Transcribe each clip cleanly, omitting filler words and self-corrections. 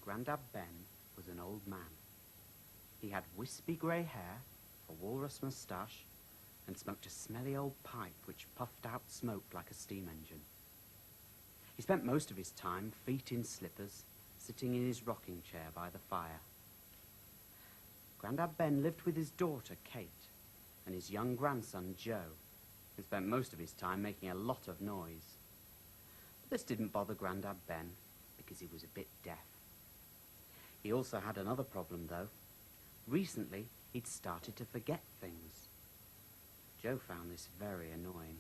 Grandad Ben was an old man. He had wispy grey hair, a walrus moustache, and smoked a smelly old pipe which puffed out smoke like a steam engine. He spent most of his time, feet in slippers, sitting in his rocking chair by the fire. Grandad Ben lived with his daughter, Kate, and his young grandson, Joe, who spent most of his time making a lot of noise. But this didn't bother Grandad Ben, because he was a bit deaf. He also had another problem, though. Recently, he'd started to forget things. Joe found this very annoying,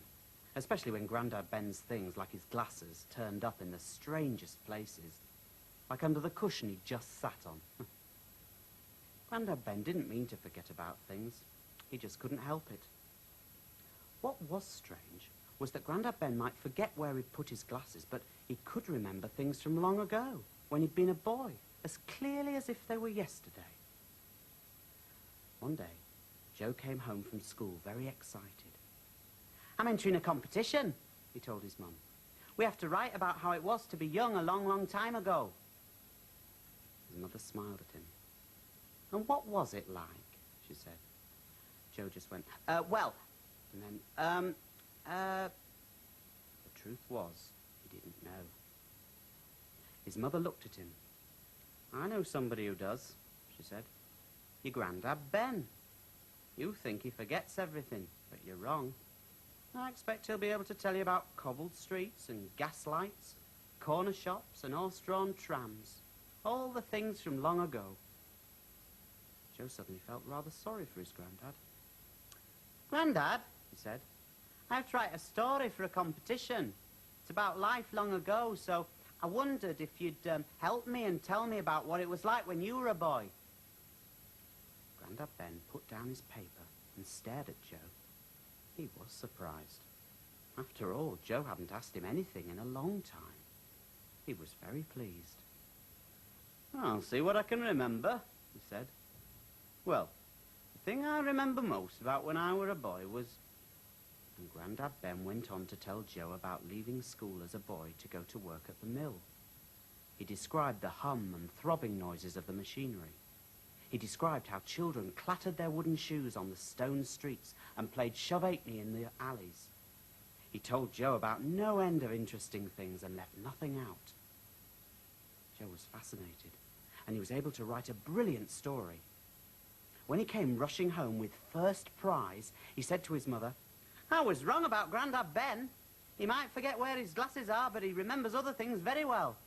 especially when Grandad Ben's things, like his glasses, turned up in the strangest places, like under the cushion he'd just sat on. Grandad Ben didn't mean to forget about things. He just couldn't help it. What was strange was that Grandad Ben might forget where he'd put his glasses, but he could remember things from long ago, when he'd been a boy, as clearly as if they were yesterday. One day, Joe came home from school very excited. "I'm entering a competition," he told his mum. "We have to write about how it was to be young a long, long time ago." His mother smiled at him. "And what was it like?" she said. Joe just went, well, and then, The truth was, he didn't know. His mother looked at him. "I know somebody who does," she said. "Your Grandad Ben. You think he forgets everything, but you're wrong. I expect he'll be able to tell you about cobbled streets and gas lights, corner shops and horse-drawn trams, all the things from long ago." Joe suddenly felt rather sorry for his Grandad. "Grandad," he said, "I have to write a story for a competition. It's about life long ago, so I wondered if you'd help me and tell me about what it was like when you were a boy." Grandad Ben put down his paper and stared at Joe. He was surprised. After all, Joe hadn't asked him anything in a long time. He was very pleased. "I'll see what I can remember," he said. "Well, the thing I remember most about when I were a boy was..." And Grandad Ben went on to tell Joe about leaving school as a boy to go to work at the mill. He described the hum and throbbing noises of the machinery. He described how children clattered their wooden shoes on the stone streets and played shove-eight-me in the alleys. He told Joe about no end of interesting things and left nothing out. Joe was fascinated, and he was able to write a brilliant story. When he came rushing home with first prize, he said to his mother, "I was wrong about Grandad Ben. He might forget where his glasses are, but he remembers other things very well.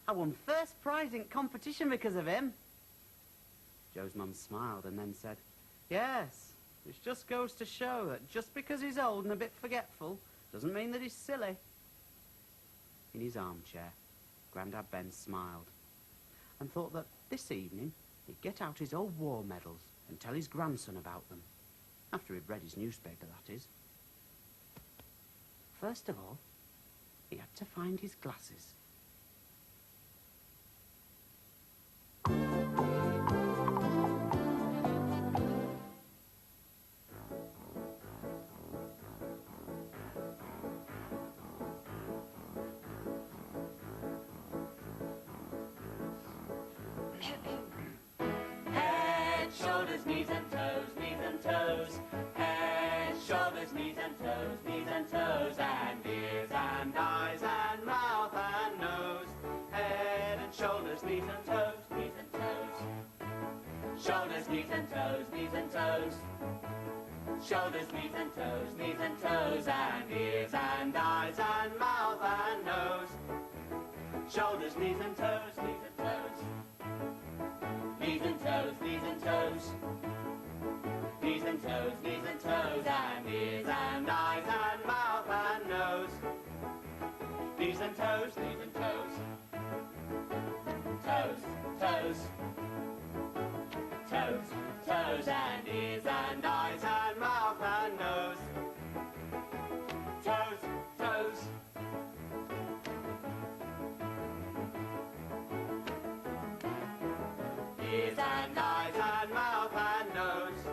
I won first prize in competition because of him." Joe's mum smiled and then said, "Yes, which just goes to show that just because he's old and a bit forgetful doesn't mean that he's silly." In his armchair, Grandad Ben smiled and thought that this evening he'd get out his old war medals and tell his grandson about them. After he'd read his newspaper, that is. First of all, he had to find his glasses. Head, shoulders, knees and toes, knees and toes. Head, shoulders, knees and toes, knees and toes. And ears and eyes and mouth and nose. Head and shoulders, knees and toes, knees and toes. Shoulders, knees and toes, knees and toes. Shoulders, knees and toes, knees and toes. And ears and eyes and mouth and nose. Shoulders, knees and toes, knees and toes. Knees and toes, knees and toes. Knees and toes, knees and toes. And ears and eyes and mouth and nose. Knees and toes, knees and toes. Toes, toes. Toes, toes. And ears and eyes and mouth and nose. Toes, toes. Ears and eyes and mouth and nose.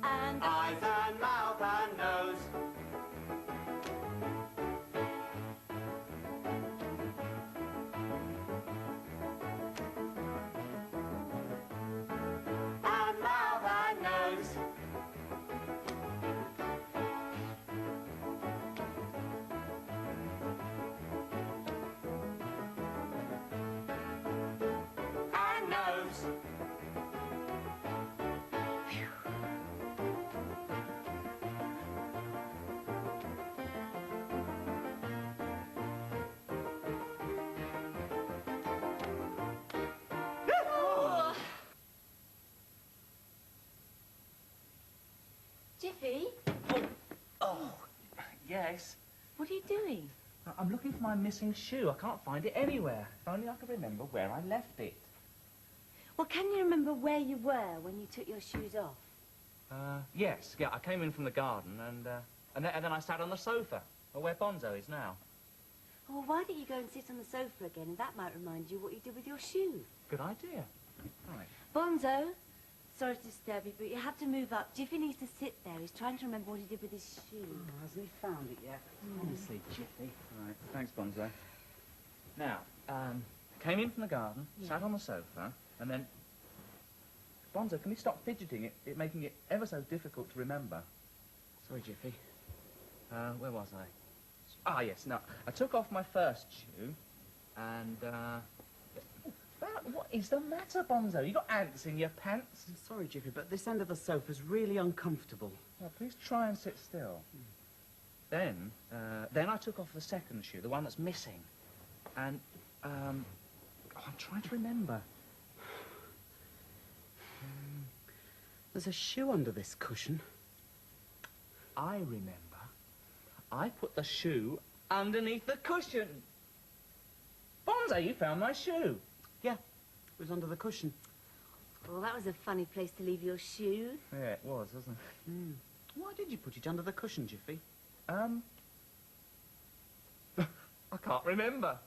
And eyes and mouth Jiffy, Oh, yes. what are you doing? I'm looking for my missing shoe. I can't find it anywhere. If only I could remember where I left it. Well, can you remember where you were when you took your shoes off? Yes. Yeah, I came in from the garden and then I sat on the sofa, where Bonzo is now. Oh, well, why don't you go and sit on the sofa again, and that might remind you what you did with your shoe. Good idea. Right. Bonzo, sorry to disturb you, but you have to move up. Jiffy needs to sit there. He's trying to remember what he did with his shoe. Oh, hasn't he found it yet? Honestly, Jiffy. All right. Thanks, Bonzo. Now, came in from the garden, sat on the sofa, and then... Bonzo, can we stop fidgeting? It making it ever so difficult to remember. Sorry, Jiffy. Where was I? Ah, yes, no. I took off my first shoe, and, what is the matter, Bonzo? You got ants in your pants? I'm sorry, Jiffy, but this end of the sofa's really uncomfortable. Well, please try and sit still. Then I took off the second shoe, the one that's missing. And, I'm trying to remember. There's a shoe under this cushion. I remember. I put the shoe underneath the cushion. Bonzo, you found my shoe. Yeah, it was under the cushion. Well, that was a funny place to leave your shoe. Yeah, it was, wasn't it? Why did you put it under the cushion, Jiffy? I can't remember.